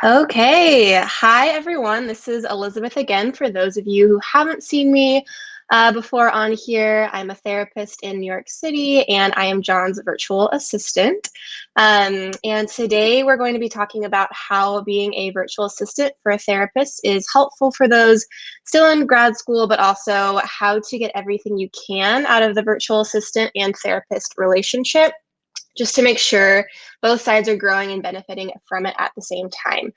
Okay. Hi, everyone. This is Elizabeth again. For those of you who haven't seen me before on here, I'm a therapist in New York City and I am John's virtual assistant. And today we're going to be talking about how being a virtual assistant for a therapist is helpful for those still in grad school, but also how to get everything you can out of the virtual assistant and therapist relationship, just to make sure both sides are growing and benefiting from it at the same time.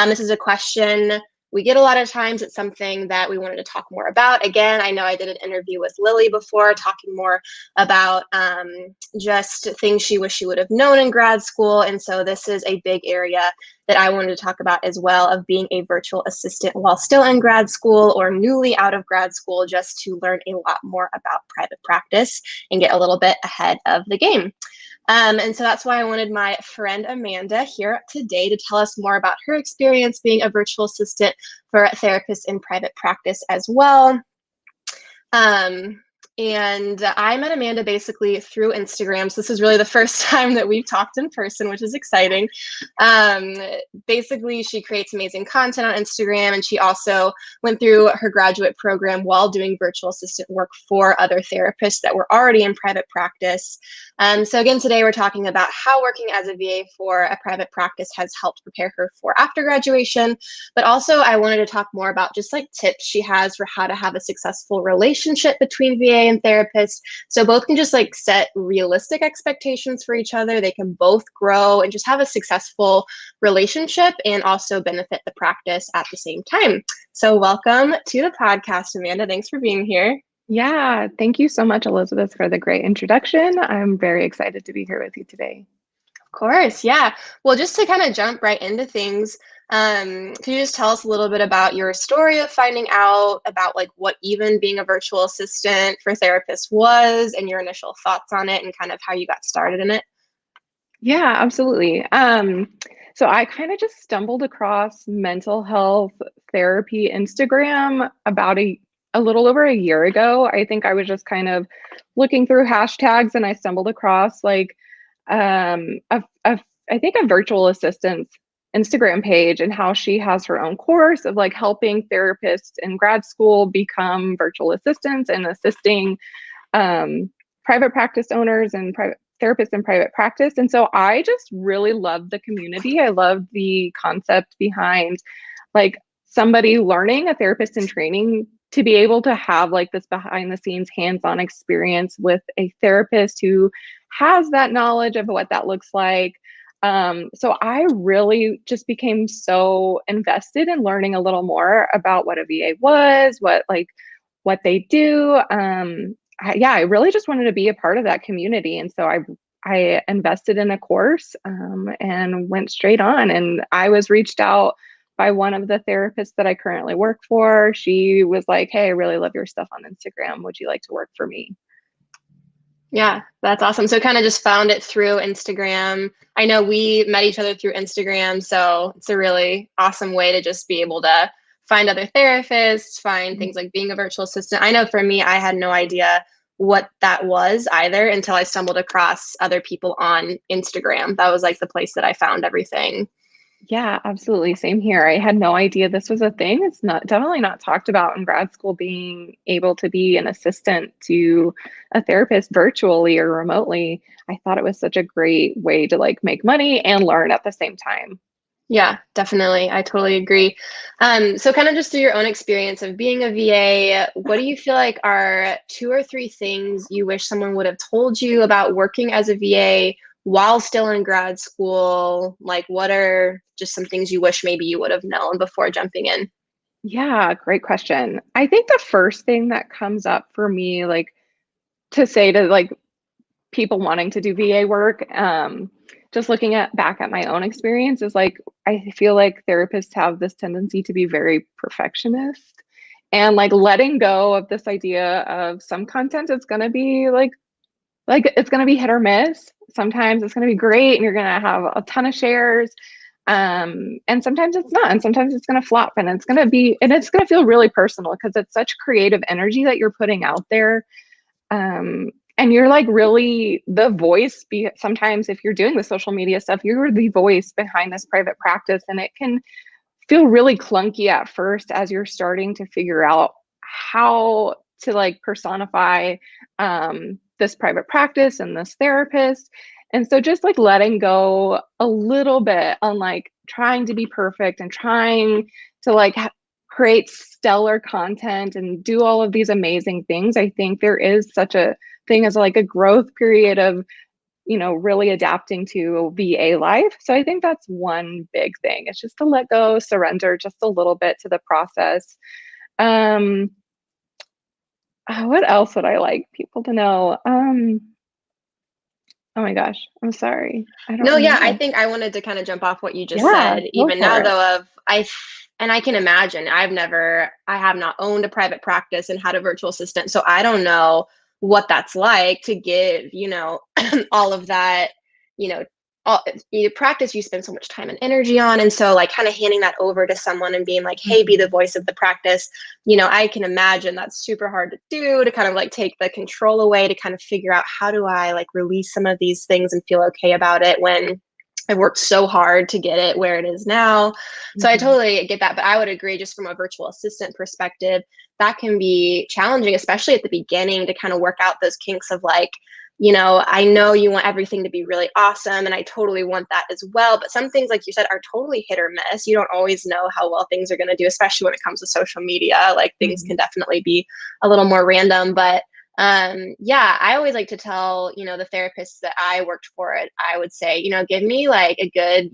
This is a question we get a lot of times. It's something that we wanted to talk more about. Again, I know I did an interview with Lily before talking more about just things she wished she would have known in grad school. And so this is a big area that I wanted to talk about as well, of being a virtual assistant while still in grad school or newly out of grad school, just to learn a lot more about private practice and get a little bit ahead of the game. And so that's why I wanted my friend Amanda here today to tell us more about her experience being a virtual assistant for therapists in private practice as well. Um, and I met Amanda basically through Instagram. So this is really the first time that we've talked in person, which is exciting. Um, Basically, she creates amazing content on Instagram, and she also went through her graduate program while doing virtual assistant work for other therapists that were already in private practice. So again, today we're talking about how working as a VA for a private practice has helped prepare her for after graduation. But also I wanted to talk more about just like tips she has for how to have a successful relationship between VA and therapist. So both can just like set realistic expectations for each other. They can both grow and just have a successful relationship and also benefit the practice at the same time. So welcome to the podcast, Amanda. Thanks for being here. Yeah, thank you so much, Elizabeth, for the great introduction. I'm very excited to be here with you today. Of course, yeah. Well, just to kind of jump right into things, could you just tell us a little bit about your story of finding out about like what even being a virtual assistant for therapists was and your initial thoughts on it and kind of how you got started in it? Yeah, absolutely. So I kind of just stumbled across mental health therapy Instagram about a little over a year ago. I think I was just kind of looking through hashtags and I stumbled across like I think a virtual assistant's Instagram page and how she has her own course of like helping therapists in grad school become virtual assistants and assisting private practice owners and private therapists in private practice. And so I just really loved the community. I loved the concept behind like somebody learning, a therapist in training, to be able to have like this behind the scenes hands-on experience with a therapist who has that knowledge of what that looks like. So I really just became so invested in learning a little more about what a VA was, what they do. I really just wanted to be a part of that community, and so I invested in a course and went straight on. And I was reached out by one of the therapists that I currently work for. She was like, "Hey, I really love your stuff on Instagram. Would you like to work for me?" Yeah, that's awesome. So kind of just found it through Instagram. I know we met each other through Instagram, so it's a really awesome way to just be able to find other therapists, find things like being a virtual assistant. I know for me, I had no idea what that was either until I stumbled across other people on Instagram. That was like the place that I found everything. Yeah, absolutely. Same here. I had no idea this was a thing. It's not definitely not talked about in grad school, being able to be an assistant to a therapist virtually or remotely. I thought it was such a great way to like make money and learn at the same time. Yeah, definitely. I totally agree. So kind of just through your own experience of being a VA, what do you feel like are two or three things you wish someone would have told you about working as a VA while still in grad school? Like, what are just some things you wish maybe you would have known before jumping in? Yeah, great question. I think the first thing that comes up for me, like to say to like people wanting to do VA work, just looking at back at my own experience is like I feel like therapists have this tendency to be very perfectionist and like letting go of this idea of some content is going to be like it's going to be hit or miss. Sometimes it's going to be great and you're going to have a ton of shares. And sometimes it's not, and sometimes it's going to flop and it's going to feel really personal because it's such creative energy that you're putting out there. And you're like really the voice sometimes if you're doing the social media stuff, you're the voice behind this private practice, and it can feel really clunky at first as you're starting to figure out how to like personify this private practice and this therapist. And so just like letting go a little bit on like trying to be perfect and trying to like create stellar content and do all of these amazing things. I think there is such a thing as like a growth period of really adapting to VA life. So I think that's one big thing. It's just to let go, surrender just a little bit to the process. Um, what else would I like people to know? Oh my gosh, I'm sorry. I don't No, yeah, I remember. think I wanted to kind of jump off what you just Yeah, said, go even for now it. though of and I can imagine I have not owned a private practice and had a virtual assistant, so I don't know what that's like to give, all of that, you know, all you practice you spend so much time and energy on, and so like kind of handing that over to someone and being like, hey, be the Mhm. voice of the practice. I can imagine that's super hard to do, to kind of like take the control away, to kind of figure out how do I like release some of these things and feel okay about it when I worked so hard to get it where it is now. So I Mhm. totally get that. But I would agree, just from a virtual assistant perspective, that can be challenging, especially at the beginning, to kind of work out those kinks of like, I know you want everything to be really awesome, and I totally want that as well. But some things, like you said, are totally hit or miss. You don't always know how well things are going to do, especially when it comes to social media. Like things can Mhm. definitely be a little more random. But yeah, I always like to tell, the therapists that I worked for it, I would say, give me like a good,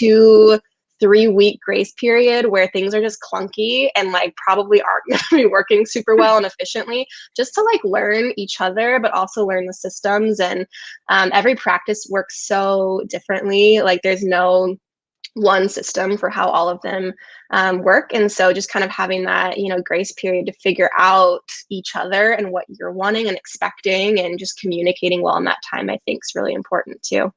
2-3 week grace period where things are just clunky and like probably aren't going to be working super well and efficiently, just to like learn each other, but also learn the systems. And every practice works so differently. Like there's no one system for how all of them work. And so just kind of having that, grace period to figure out each other and what you're wanting and expecting, and just communicating well in that time, I think is really important too.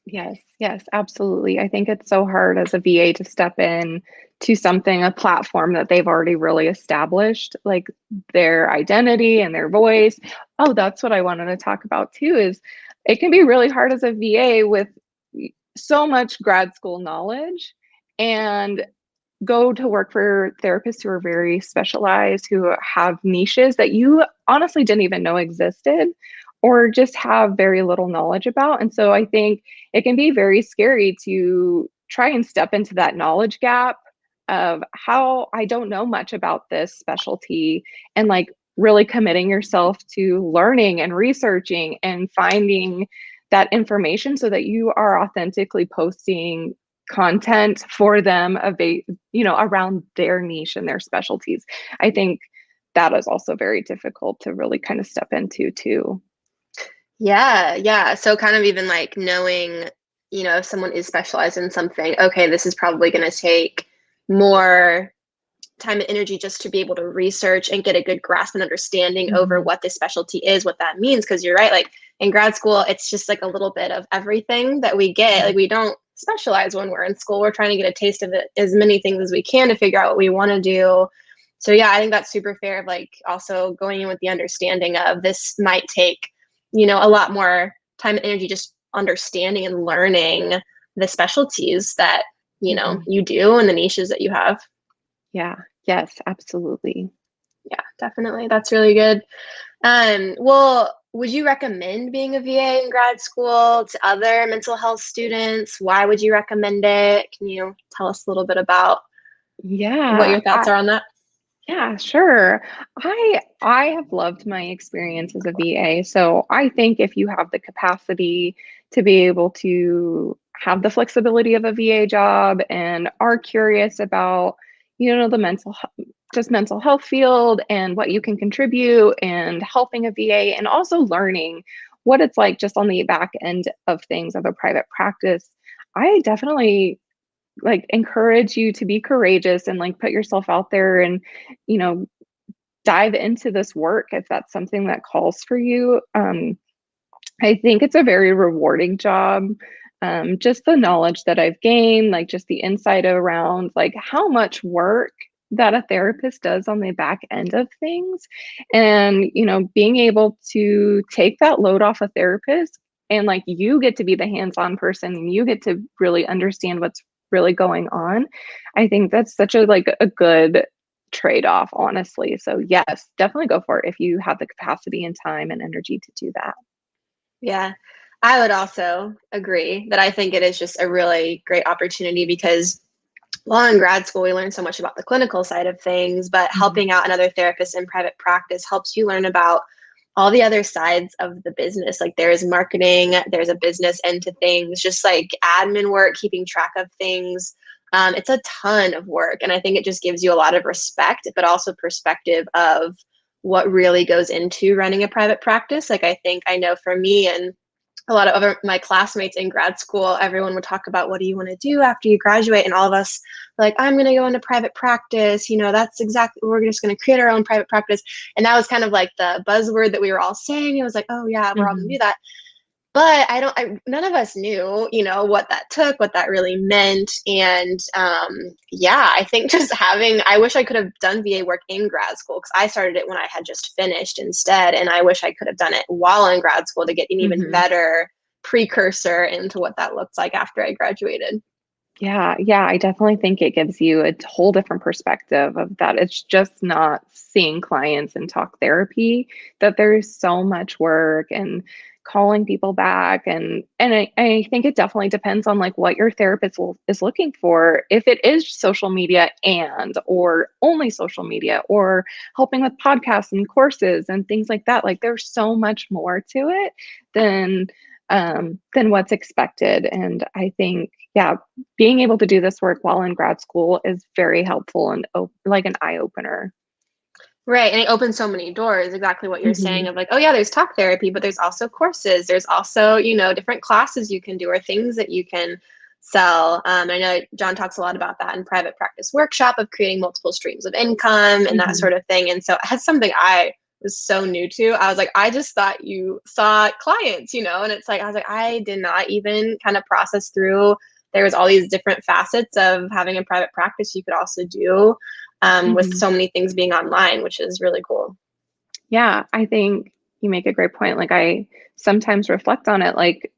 Yes, yes, absolutely. I think it's so hard as a VA to step in to something, a platform that they've already really established, like their identity and their voice. Oh, that's what I wanted to talk about too, is it can be really hard as a VA with so much grad school knowledge and go to work for therapists who are very specialized, who have niches that you honestly didn't even know existed or just have very little knowledge about. And so I think it can be very scary to try and step into that knowledge gap of how I don't know much about this specialty, and like really committing yourself to learning and researching and finding that information so that you are authentically posting content for them around their niche and their specialties. I think that is also very difficult to really kind of step into too. Yeah, yeah. So kind of even like knowing, if someone is specialized in something, okay, this is probably going to take more time and energy just to be able to research and get a good grasp and understanding over Mhm. what this specialty is, what that means. Because you're right, like in grad school, it's just like a little bit of everything that we get. Like we don't specialize when we're in school. We're trying to get a taste of it, as many things as we can, to figure out what we want to do. So yeah, I think that's super fair, of like also going in with the understanding of this might take, a lot more time and energy, just understanding and learning the specialties that, Mhm. you do, and the niches that you have. Yeah. Yes, absolutely. Yeah, definitely. That's really good. Well, would you recommend being a VA in grad school to other mental health students? Why would you recommend it? Can you tell us a little bit about what Yeah. your thoughts are on that? Yeah, sure. I have loved my experience as a VA. So I think if you have the capacity to be able to have the flexibility of a VA job and are curious about, the just mental health field and what you can contribute and helping a VA and also learning what it's like just on the back end of things of a private practice, I definitely like encourage you to be courageous and like put yourself out there and you know dive into this work if that's something that calls for you. I think it's a very rewarding job. Just the knowledge that I've gained, like just the insight around like how much work that a therapist does on the back end of things. And, being able to take that load off a therapist and like you get to be the hands-on person and you get to really understand what's really going on. I think that's such a like a good trade-off, honestly. So yes, definitely go for it if you have the capacity and time and energy to do that. Yeah, I would also agree that I think it is just a really great opportunity because while in grad school, we learn so much about the clinical side of things, but Mhm. helping out another therapist in private practice helps you learn about all the other sides of the business. Like there's marketing, there's a business end to things, just like admin work, keeping track of things. It's a ton of work. And I think it just gives you a lot of respect, but also perspective of what really goes into running a private practice. Like I think I know for me and a lot of other my classmates in grad school, everyone would talk about what do you want to do after you graduate, and all of us were like, I'm going to go into private practice. That's exactly, we're just going to create our own private practice. And that was kind of like the buzzword that we were all saying. It was like, oh yeah, we're all going to Mhm. do that. But none of us knew, what that took, what that really meant. And yeah, I think just I wish I could have done VA work in grad school because I started it when I had just finished instead. And I wish I could have done it while in grad school to get an even Mhm. better precursor into what that looks like after I graduated. Yeah, yeah, I definitely think it gives you a whole different perspective of that. It's just not seeing clients and talk therapy, that there's so much work and calling people back. And I think it definitely depends on like what your therapist is looking for. If it is social media and or only social media or helping with podcasts and courses and things like that, like there's so much more to it than than what's expected. And I think, yeah, being able to do this work while in grad school is very helpful and like an eye opener. Right. And it opens so many doors, exactly what you're saying Hmm. of like, oh, yeah, there's talk therapy, but there's also courses. There's also, different classes you can do or things that you can sell. I know John talks a lot about that in private practice workshop of creating multiple streams of income and that Hmm. sort of thing. And so that's something I was so new to. I was like, I just thought you saw clients, and it's like, I was like, I did not even kind of process through. There was all these different facets of having a private practice you could also do with Hmm. so many things being online, which is really cool. Yeah, I think you make a great point. Like I sometimes reflect on it, like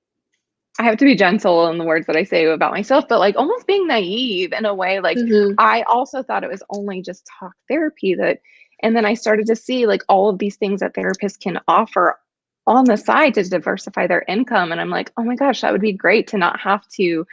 I have to be gentle in the words that I say about myself, but like almost being naive in a way. Like Mm-hmm. I also thought it was only just talk therapy and then I started to see like all of these things that therapists can offer on the side to diversify their income. And I'm like, oh my gosh, that would be great to not have to,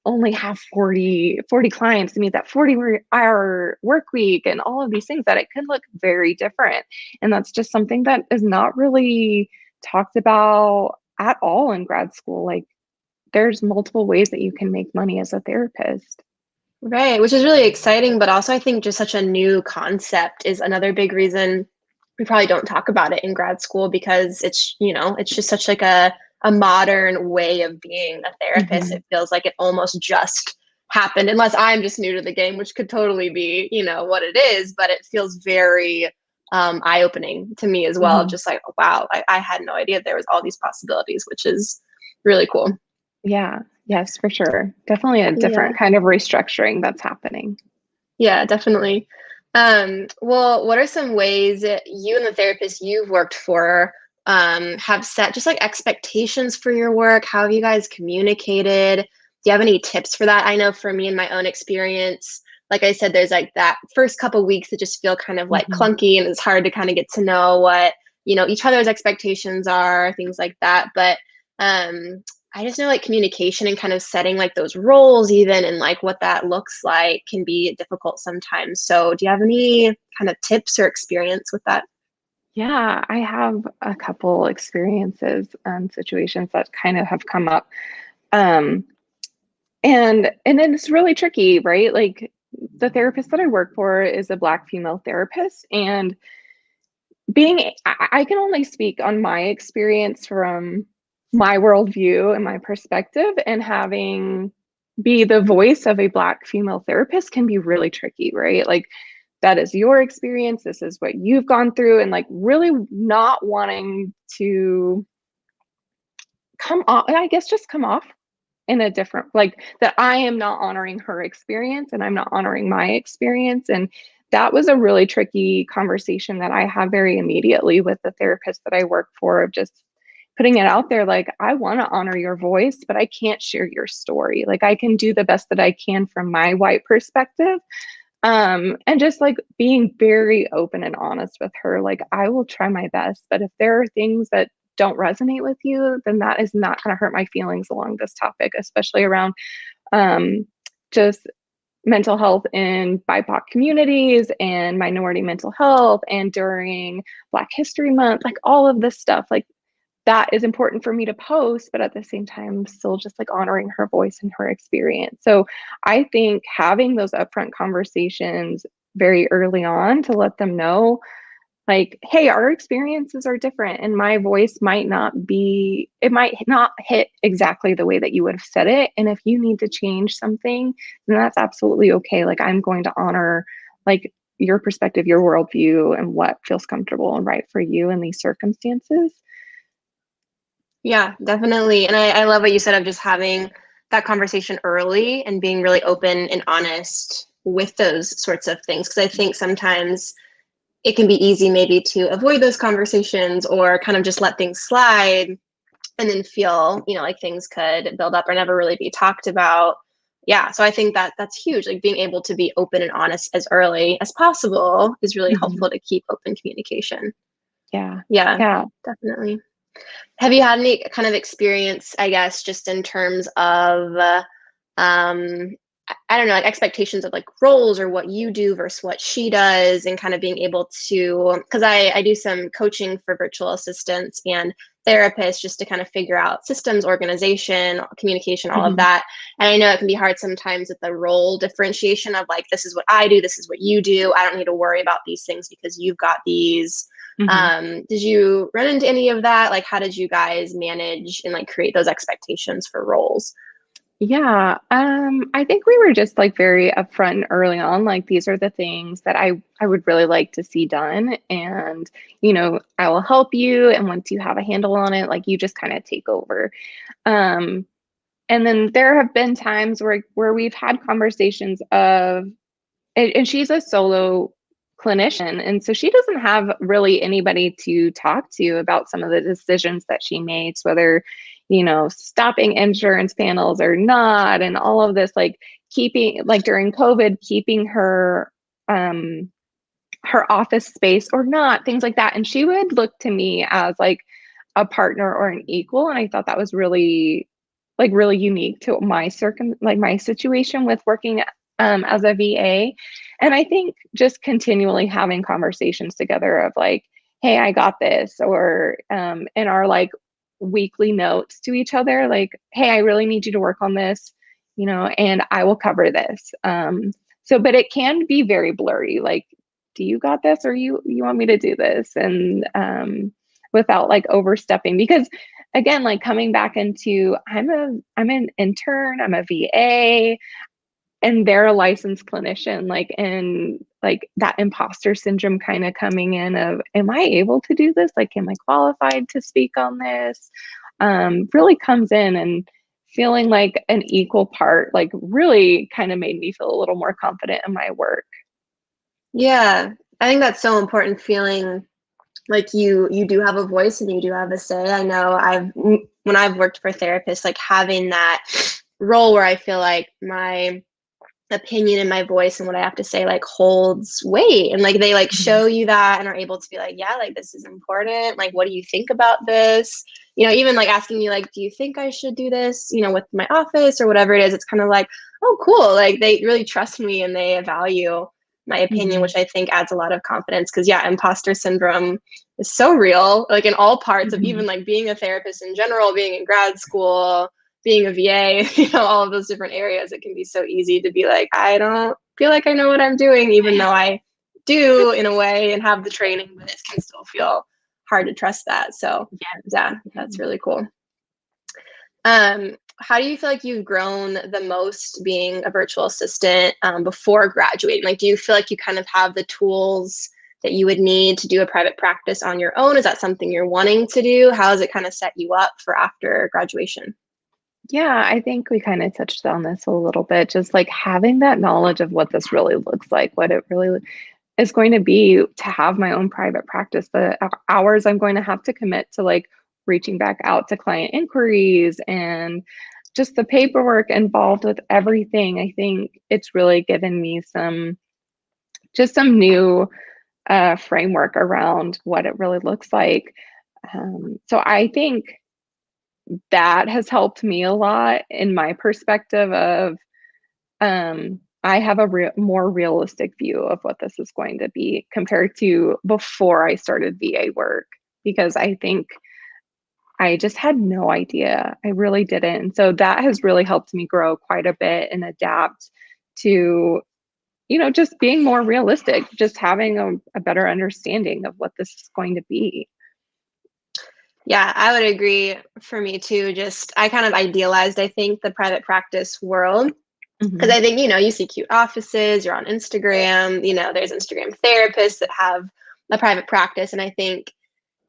only have 40 clients to meet that 40-hour work week and all of these things, that it can look very different. And that's just something that is not really talked about at all in grad school. Like there's multiple ways that you can make money as a therapist. Right, which is really exciting, but also I think just such a new concept is another big reason we probably don't talk about it in grad school because it's just such like a modern way of being a therapist. Hmm. It feels like it almost just happened, unless I'm just new to the game, which could totally be, what it is, but it feels very eye-opening to me as well. Hmm. Just like, wow, I had no idea there was all these possibilities, which is really cool. Yeah, yes, for sure. Definitely a Yeah. different kind of restructuring that's happening. Yeah, definitely. Well, what are some ways that you and the therapist you've worked for have set just like expectations for your work? How have you guys communicated? Do you have any tips for that? I know for me in my own experience, like I said, there's like that first couple weeks that just feel kind of like Hmm. clunky and it's hard to kind of get to know what, each other's expectations are, things like that. But um, I just know like communication and kind of setting like those roles even and like what that looks like can be difficult sometimes. So do you have any kind of tips or experience with that? Yeah, I have a couple experiences and situations that kind of have come up. Um, and then it's really tricky, right? Like the therapist that I work for is a Black female therapist, and I can only speak on my experience from my worldview and my perspective, and having be the voice of a Black female therapist can be really tricky, right? Like that is your experience, this is what you've gone through, and like really not wanting to come off, I guess just come off in a different, like that I am not honoring her experience and I'm not honoring my experience. And that was a really tricky conversation that I have very immediately with the therapist that I work for, of just putting it out there like, I want to honor your voice, but I can't share your story. Like, I can do the best that I can from my white perspective. And just like being very open and honest with her, like, I will try my best, but if there are things that don't resonate with you, then that is not going to hurt my feelings along this topic, especially around um, just mental health in BIPOC communities and minority mental health, and during Black History Month, like all of this stuff. Like, that is important for me to post, but at the same time, still just like honoring her voice and her experience. So I think having those upfront conversations very early on to let them know, like, hey, our experiences are different and my voice might not be, it might not hit exactly the way that you would have said it. And if you need to change something, then that's absolutely okay. Like, I'm going to honor like your perspective, your worldview, and what feels comfortable and right for you in these circumstances. Yeah, definitely. And I love what you said of just having that conversation early and being really open and honest with those sorts of things. Because I think sometimes it can be easy maybe to avoid those conversations or kind of just let things slide and then feel, like things could build up or never really be talked about. Yeah, so I think that that's huge. Like being able to be open and honest as early as possible is really Mhm. helpful to keep open communication. Yeah. Yeah, Yeah. definitely. Have you had any kind of experience, I guess, just in terms of, I don't know, like expectations of like roles or what you do versus what she does, and kind of being able to, because I do some coaching for virtual assistants and therapists just to kind of figure out systems, organization, communication, all of Mhm. that. And I know it can be hard sometimes with the role differentiation of like, this is what I do, this is what you do. I don't need to worry about these things because you've got these. Mhm. Did you run into any of that? Like, how did you guys manage and like create those expectations for roles? Yeah. I think we were just like very upfront and early on. Like, these are the things that I would really like to see done. And, I will help you. And once you have a handle on it, like, you just kind of take over. Um, and then there have been times where we've had conversations of, and she's a solo clinician, and so she doesn't have really anybody to talk to about some of the decisions that she makes, whether stopping insurance panels or not, and all of this, like keeping, like during COVID, keeping her office space or not, things like that. And she would look to me as like a partner or an equal, and I thought that was really unique to my situation with working as a VA. And I think just continually having conversations together of like, hey, I got this, or in our like weekly notes to each other, like, hey, I really need you to work on this, and I will cover this. So, but it can be very blurry. Like, do you got this, or you want me to do this? And without like overstepping, because again, like coming back into, I'm an intern, I'm a VA, and they're a licensed clinician, like, and like that imposter syndrome kind of coming in of, am I able to do this? Like, am I qualified to speak on this? Really comes in, and feeling like an equal part, like really kind of made me feel a little more confident in my work. Yeah, I think that's so important, feeling like you do have a voice and you do have a say. I know when I've worked for therapists, like having that role where I feel like my opinion and my voice and what I have to say like holds weight, and like they like Mhm. show you that and are able to be like, yeah, like this is important. Like, what do you think about this? Even like asking me like, do you think I should do this, with my office or whatever it is. It's kind of like, oh, cool. Like they really trust me and they value my opinion, Mhm. which I think adds a lot of confidence. Because yeah, imposter syndrome is so real, like in all parts of even Mhm. like being a therapist in general, being in grad school, being a VA, all of those different areas. It can be so easy to be like, I don't feel like I know what I'm doing, even though I do in a way and have the training, but it can still feel hard to trust that. So yeah, that's really cool. How do you feel like you've grown the most being a virtual assistant before graduating? Like, do you feel like you kind of have the tools that you would need to do a private practice on your own? Is that something you're wanting to do? How has it kind of set you up for after graduation? Yeah, I think we kind of touched on this a little bit, just like having that knowledge of what this really looks like, what it really is going to be to have my own private practice, the hours I'm going to have to commit to like reaching back out to client inquiries and just the paperwork involved with everything. I think it's really given me some new framework around what it really looks like. So I think that has helped me a lot in my perspective of I have a more realistic view of what this is going to be compared to before I started VA work, because I think I just had no idea. I really didn't. And so that has really helped me grow quite a bit and adapt to, just being more realistic, just having a better understanding of what this is going to be. Yeah, I would agree. For me too, just I kind of idealized, I think, the private practice world. Because Hmm. I think, you see cute offices, you're on Instagram, there's Instagram therapists that have a private practice. And I think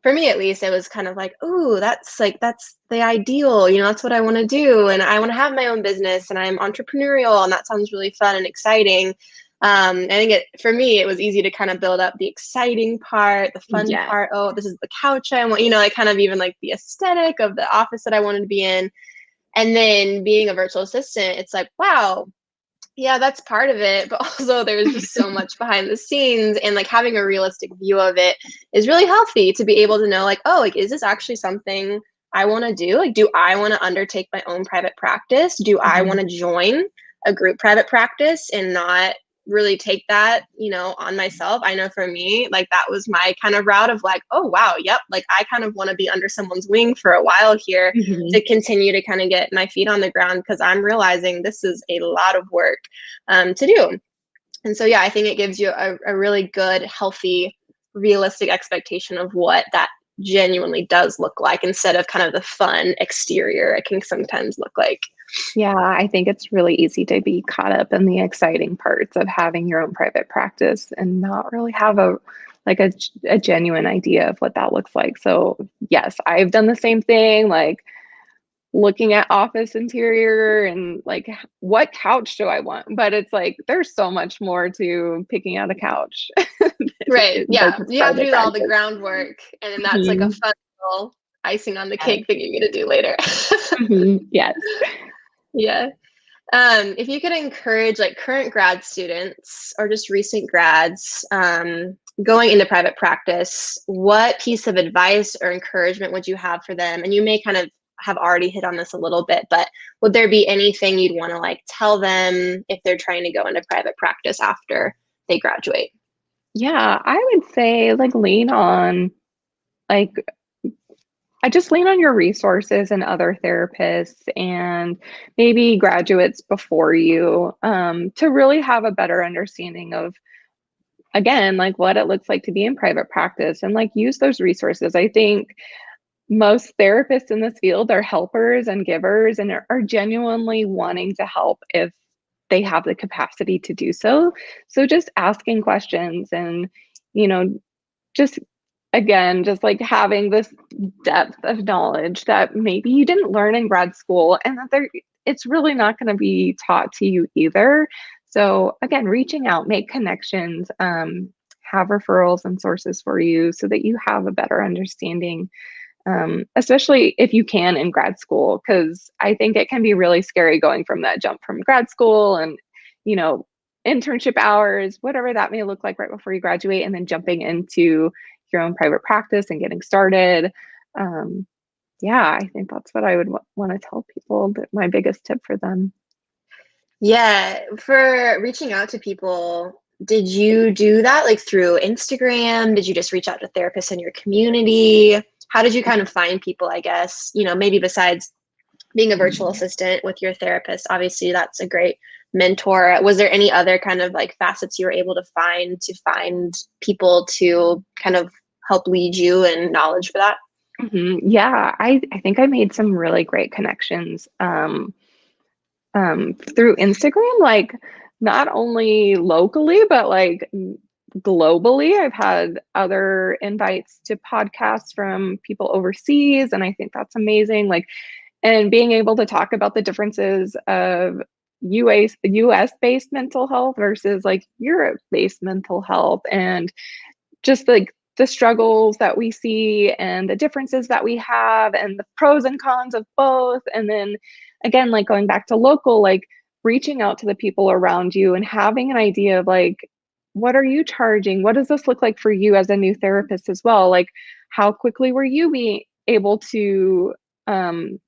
for me at least, it was kind of like, ooh, that's the ideal, that's what I want to do. And I want to have my own business and I'm entrepreneurial and that sounds really fun and exciting. I think for me, it was easy to kind of build up the exciting part, the fun Yeah. part. Oh, this is the couch I want, like kind of even like the aesthetic of the office that I wanted to be in. And then being a virtual assistant, it's like, wow, yeah, that's part of it, but also there's just so much behind the scenes, and like having a realistic view of it is really healthy to be able to know like, oh, like is this actually something I want to do? Like, do I want to undertake my own private practice? Do I Hmm. want to join a group private practice and not really take that, on myself? I know for me, like that was my kind of route of like, oh wow, yep, like I kind of want to be under someone's wing for a while here Hmm. to continue to kind of get my feet on the ground because I'm realizing this is a lot of work to do. And so, yeah, I think it gives you a really good, healthy, realistic expectation of what that genuinely does look like instead of kind of the fun exterior it can sometimes look like. Yeah, I think it's really easy to be caught up in the exciting parts of having your own private practice and not really have a genuine idea of what that looks like. So, yes, I've done the same thing, like looking at office interior and like what couch do I want? But it's like there's so much more to picking out a couch Right. than Yeah. just You have to private do all the practice. groundwork, and then that's like a Mhm. fun little icing on the Yes. cake that you're going to do later. Mhm. Yes. Yeah. If you could encourage like current grad students or just recent grads going into private practice, what piece of advice or encouragement would you have for them? And you may kind of have already hit on this a little bit, but would there be anything you'd want to like tell them if they're trying to go into private practice after they graduate? Yeah, I would say like like I just lean on your resources and other therapists and maybe graduates before you, to really have a better understanding of, again, like what it looks like to be in private practice and like use those resources. I think most therapists in this field are helpers and givers and are genuinely wanting to help if they have the capacity to do so. So just asking questions and, you know, just again, just like having this depth of knowledge that maybe you didn't learn in grad school and that it's really not going to be taught to you either. So again, reaching out, make connections, have referrals and sources for you so that you have a better understanding, especially if you can in grad school, because I think it can be really scary going from that jump from grad school and, you know, internship hours, whatever that may look like right before you graduate, and then jumping into your own private practice and getting started. Um, yeah, I think that's what I would want to tell people, that my biggest tip for them. Yeah, for reaching out to people, did you do that like through Instagram? Did you just reach out to therapists in your community? How did you kind of find people, I guess, maybe besides being a virtual assistant with your therapist? Obviously, that's a great mentor. Was there any other kind of like facets you were able to find people to kind of help lead you and knowledge for that? Yeah, I think I made some really great connections. Through Instagram, like not only locally, but like globally. I've had other invites to podcasts from people overseas, and I think that's amazing. Like and being able to talk about the differences of US based mental health versus like Europe based mental health, and just like the struggles that we see and the differences that we have and the pros and cons of both. And then again, like going back to local, like reaching out to the people around you and having an idea of like, what are you charging? What does this look like for you as a new therapist as well? Like, how quickly were you being able to um,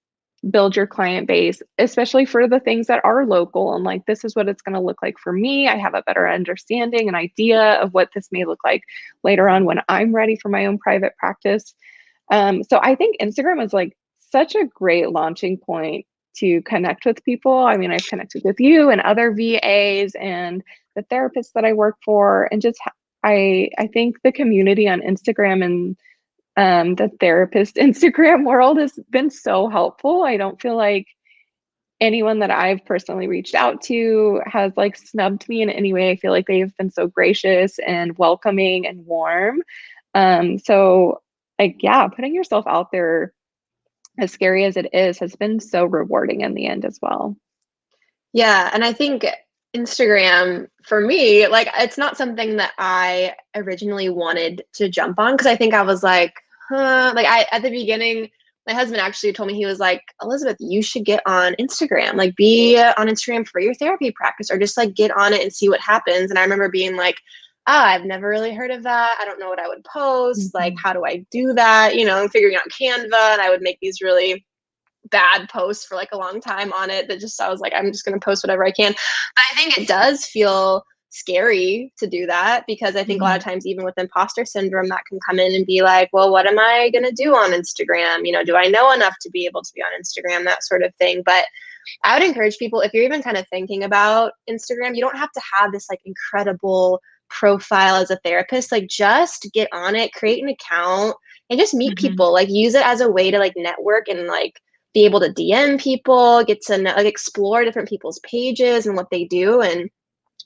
build your client base, especially for the things that are local? And like, this is what it's going to look like for me. I have a better understanding and idea of what this may look like later on when I'm ready for my own private practice. So I think Instagram is like such a great launching point to connect with people. I mean, I've connected with you and other VAs and the therapists that I work for, and just I think the community on Instagram and the therapist Instagram world has been so helpful. I don't feel like anyone that I've personally reached out to has like snubbed me in any way. I feel like they've been so gracious and welcoming and warm. So like, yeah, putting yourself out there, as scary as it is, has been so rewarding in the end as well. Yeah, and I think Instagram for me, like it's not something that I originally wanted to jump on because I think I was like, huh, like I at the beginning, my husband actually told me he was like, Elizabeth, you should get on Instagram, like be on Instagram for your therapy practice or just like get on it and see what happens. And I remember being like, ah, I've never really heard of that. I don't know what I would post. Like, Mhm. how do I do that? You know, and figuring out Canva, and I would make these really bad posts for like a long time on it that just I was like, I'm just gonna post whatever I can. But I think it does feel scary to do that because I think a lot of Mhm. times even with imposter syndrome that can come in and be like, well, what am I gonna do on Instagram? You know, do I know enough to be able to be on Instagram? That sort of thing. But I would encourage people, if you're even kind of thinking about Instagram, you don't have to have this like incredible profile as a therapist. Like just get on it, create an account, and just meet Mhm. people. Like use it as a way to like network and like be able to DM people, get to know, like explore different people's pages and what they do. And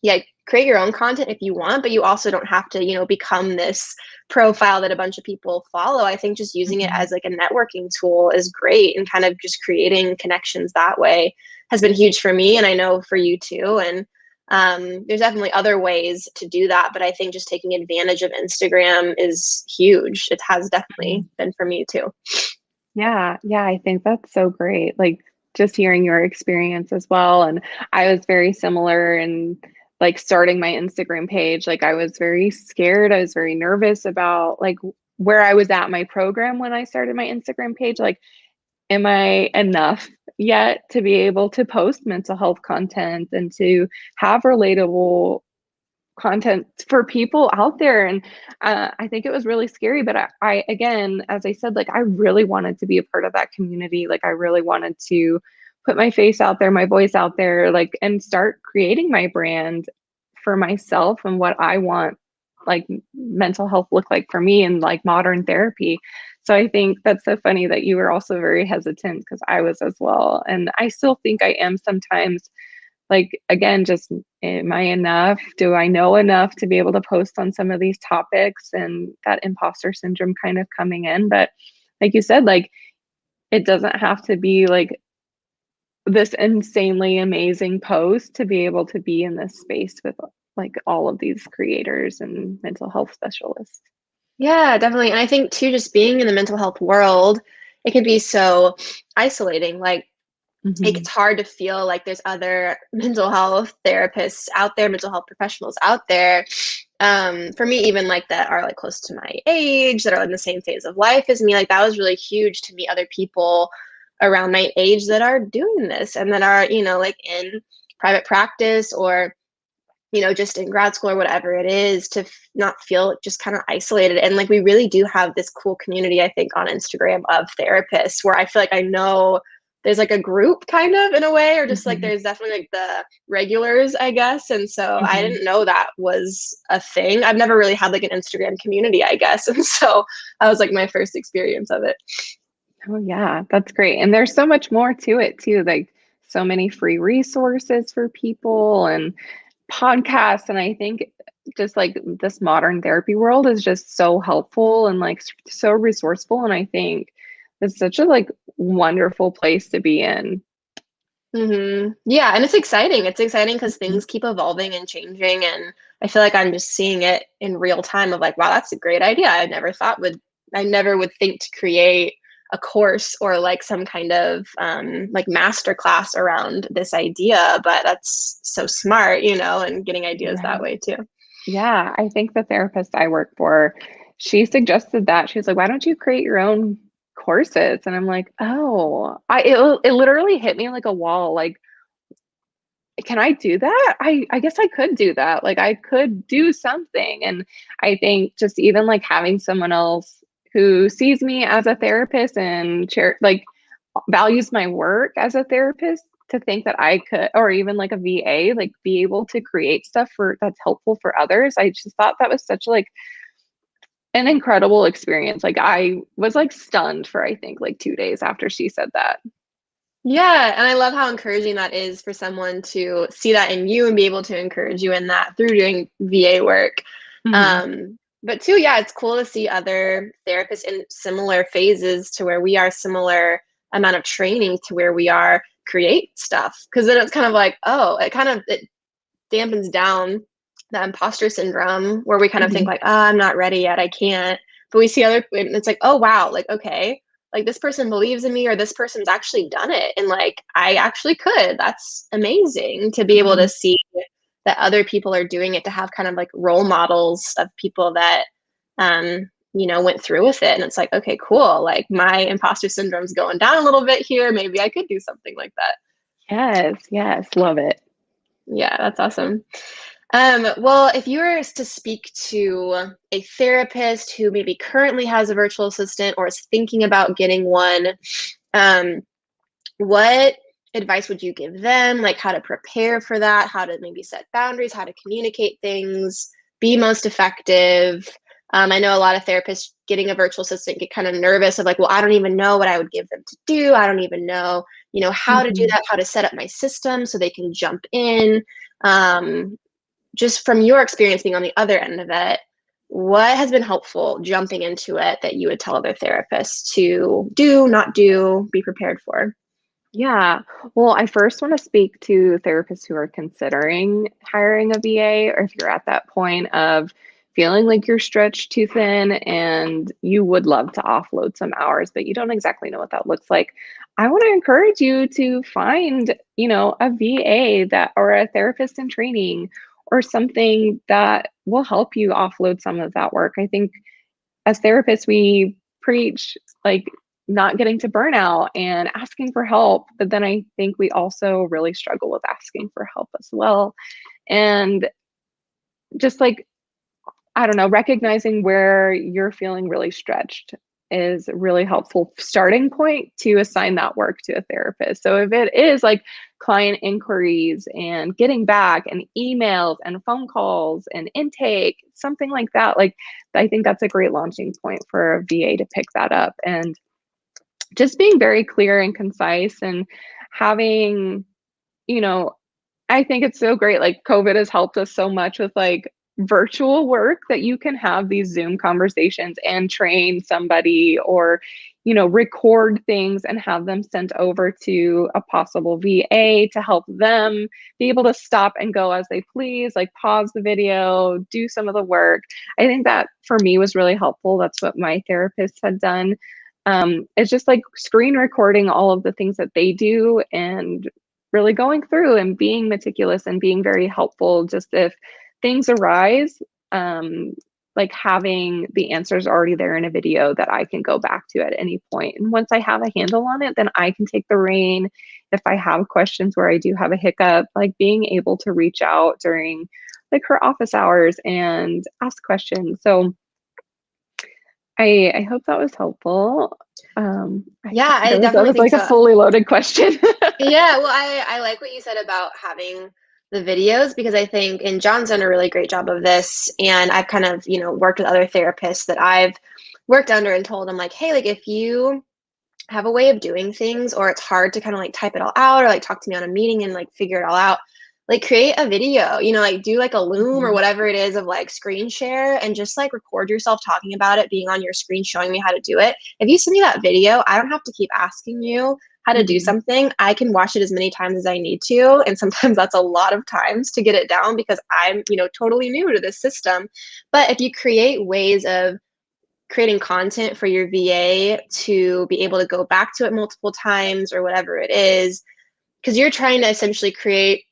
yeah, create your own content if you want, but you also don't have to, you know, become this profile that a bunch of people follow. I think just using it Mhm. as like a networking tool is great, and kind of just creating connections that way has been huge for me. And I know for you too. And there's definitely other ways to do that, but I think just taking advantage of Instagram is huge. It has definitely Mhm. been for me too. Yeah, yeah, I think that's so great. Like just hearing your experience as well. And I was very similar in like starting my Instagram page. Like I was very scared. I was very nervous about like where I was at my program when I started my Instagram page. Like, am I enough yet to be able to post mental health content and to have relatable content for people out there? And I think it was really scary, but I again, as I said, like I really wanted to be a part of that community. Like I really wanted to put my face out there, my voice out there, like, and start creating my brand for myself and what I want like mental health look like for me and like modern therapy. So I think that's so funny that you were also very hesitant, because I was as well, and I still think I am sometimes. Like, again, just am I enough? Do I know enough to be able to post on some of these topics, and that imposter syndrome kind of coming in? But like you said, like it doesn't have to be like this insanely amazing post to be able to be in this space with like all of these creators and mental health specialists. Yeah, definitely. And I think too, just being in the mental health world, it can be so isolating. Like it Hmm. gets hard to feel like there's other mental health therapists out there, mental health professionals out there. For me, even like that are like close to my age, that are in the same phase of life as me, like that was really huge to meet other people around my age that are doing this and that are, you know, like in private practice or you know, just in grad school or whatever it is, to not feel just kind of isolated. And like, we really do have this cool community, I think, on Instagram of therapists where I feel like I know there's like a group kind of in a way, or just like Hmm. there's definitely like the regulars, I guess. And so I Hmm. didn't know that was a thing. I've never really had like an Instagram community, I guess. And so that was like my first experience of it. Oh yeah, that's great. And there's so much more to it too, like so many free resources for people and podcasts. And I think just like this modern therapy world is just so helpful and like so resourceful. And I think It's such a like wonderful place to be in. Yeah, and it's exciting. It's exciting because things keep evolving and changing, and I feel like I'm just seeing it in real time of like, wow, that's a great idea. I never would think to create a course or like some kind of like master class around this idea, but that's so smart, and getting ideas that Right. way too. Yeah, I think the therapist I work for, she suggested that. She was like, "Why don't you create your own courses?" And I'm like, "Oh, it literally hit me like a wall. Like, can I do that? I guess I could do that. Like, I could do something." And I think just even like having someone else who sees me as a therapist and like values my work as a therapist, to think that I could, or even like a VA, like be able to create stuff for that's helpful for others. I just thought that was such like an incredible experience. Like I was like stunned for I think like 2 days after she said that. Yeah, and I love how encouraging that is for someone to see that in you and be able to encourage you in that through doing VA work. Hmm. But too, yeah, it's cool to see other therapists in similar phases to where we are, similar amount of training to where we are, create stuff. Because then it's kind of like, oh, it dampens down the imposter syndrome where we kind of think Hmm. like, oh, I'm not ready yet, I can't. But we see other, and it's like, oh wow, like okay, like this person believes in me, or this person's actually done it, and like I actually could. That's amazing to be able Hmm. to see that other people are doing it, to have kind of like role models of people that went through with it, and it's like, okay, cool, like my imposter syndrome's going down a little bit here, maybe I could do something like that. Yes, yes, love it. Yeah, that's awesome. Well, if you were to speak to a therapist who maybe currently has a virtual assistant or is thinking about getting one, um, what advice would you give them? Like how to prepare for that, how to maybe set boundaries, how to communicate things, be most effective. I know a lot of therapists getting a virtual assistant get kind of nervous of like, well, I don't even know what I would give them to do. I don't even know, how to do Hmm. that, how to set up my system so they can jump in. Um, just from your experience being on the other end of it, what has been helpful jumping into it that you would tell other therapists to do, not do, be prepared for? Yeah. Well, I first want to speak to therapists who are considering hiring a VA, or if you're at that point of feeling like you're stretched too thin and you would love to offload some hours, but you don't exactly know what that looks like. I want to encourage you to find, a VA that or a therapist in training or something that will help you offload some of that work. I think as therapists, we preach like not getting to burnout and asking for help. But then I think we also really struggle with asking for help as well. And just like, I don't know, recognizing where you're feeling really stretched is a really helpful starting point to assign that work to a therapist. So if it is like client inquiries and getting back and emails and phone calls and intake, something like that, like I think that's a great launching point for a VA to pick that up. And just being very clear and concise and having, you know, I think it's so great. Like COVID has helped us so much with like virtual work that you can have these Zoom conversations and train somebody or, record things and have them sent over to a possible VA to help them be able to stop and go as they please, like pause the video, do some of the work. I think that for me was really helpful. That's what my therapist had done. It's just like screen recording all of the things that they do and really going through and being meticulous and being very helpful. Just if things arise, um, like having the answers already there in a video that I can go back to at any point. And once I have a handle on it, then I can take the reign. If I have questions where I do have a hiccup, like being able to reach out during like her office hours and ask questions. So I hope that was helpful. Yeah, I That definitely was think like a so. fully loaded question. Yeah, well, I like what you said about having the videos, because I think, and John's done a really great job of this, and I've kind of, worked with other therapists that I've worked under and told them like, hey, like if you have a way of doing things or it's hard to kind of like type it all out or like talk to me on a meeting and like figure it all out, like create a video, like do like a Loom or Mhm. whatever it is of like screen share and just like record yourself talking about it, being on your screen, showing me how to do it. If you send me that video, I don't have to keep asking you how to do Mhm. something. I can watch it as many times as I need to. And sometimes that's a lot of times to get it down because I'm, totally new to this system. But if you create ways of creating content for your VA to be able to go back to it multiple times or whatever it is, because you're trying to essentially create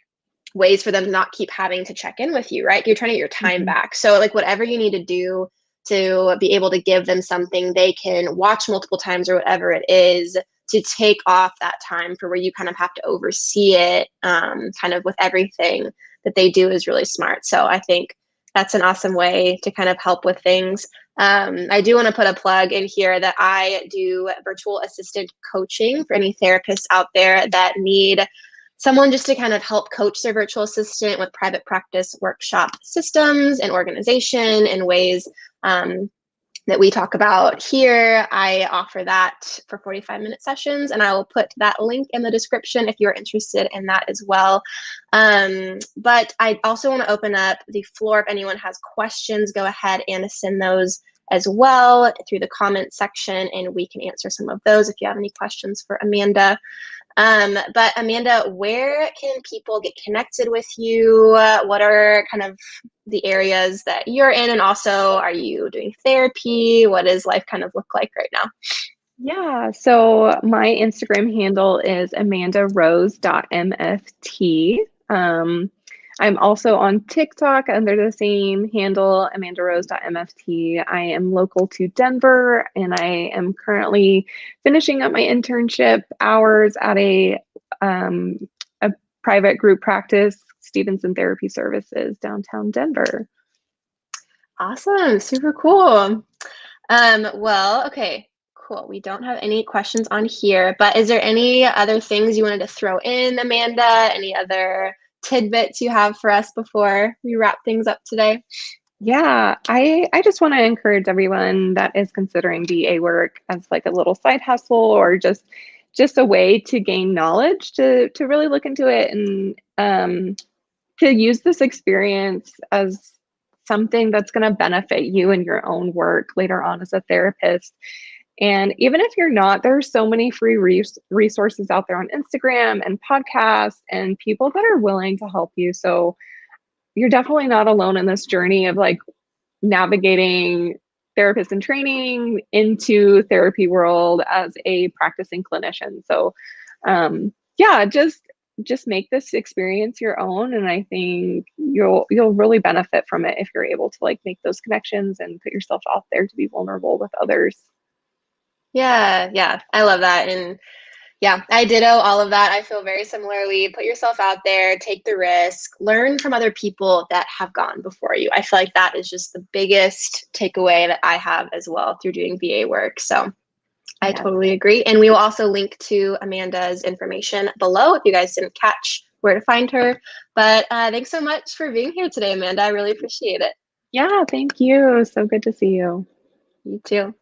ways for them to not keep having to check in with you, right? You're trying to get your time Mhm. back. So like whatever you need to do to be able to give them something they can watch multiple times or whatever it is to take off that time for where you kind of have to oversee it kind of with everything that they do is really smart. So I think that's an awesome way to kind of help with things. I do want to put a plug in here that I do virtual assistant coaching for any therapists out there that need someone just to kind of help coach their virtual assistant with private practice workshop systems and organization and ways that we talk about here. I offer that for 45-minute sessions, and I will put that link in the description if you're interested in that as well. But I also want to open up the floor. If anyone has questions, go ahead and send those as well through the comment section, and we can answer some of those if you have any questions for Amanda. But Amanda, where can people get connected with you? What are kind of the areas that you're in? And also, are you doing therapy? What does life kind of look like right now? Yeah, so my Instagram handle is amandarose.mft. I'm also on TikTok under the same handle, amandarose.mft. I am local to Denver, and I am currently finishing up my internship hours at a private group practice, Stevenson Therapy Services, downtown Denver. Awesome, super cool. Well, okay, cool. We don't have any questions on here, but is there any other things you wanted to throw in, Amanda? Any other tidbits you have for us before we wrap things up today? Yeah, I just want to encourage everyone that is considering VA work as like a little side hustle or just a way to gain knowledge to really look into it and to use this experience as something that's going to benefit you in your own work later on as a therapist. And even if you're not, there are so many free resources out there on Instagram and podcasts and people that are willing to help you. So you're definitely not alone in this journey of like navigating therapist in training into therapy world as a practicing clinician. So yeah, just make this experience your own, and I think you'll really benefit from it if you're able to like make those connections and put yourself out there to be vulnerable with others. Yeah, yeah, I love that. And yeah, I ditto all of that. I feel very similarly. Put yourself out there, take the risk, learn from other people that have gone before you. I feel like that is just the biggest takeaway that I have as well through doing VA work. So I Yes. totally agree. And we will also link to Amanda's information below if you guys didn't catch where to find her. But thanks so much for being here today, Amanda. I really appreciate it. Yeah, thank you. So good to see you. You too.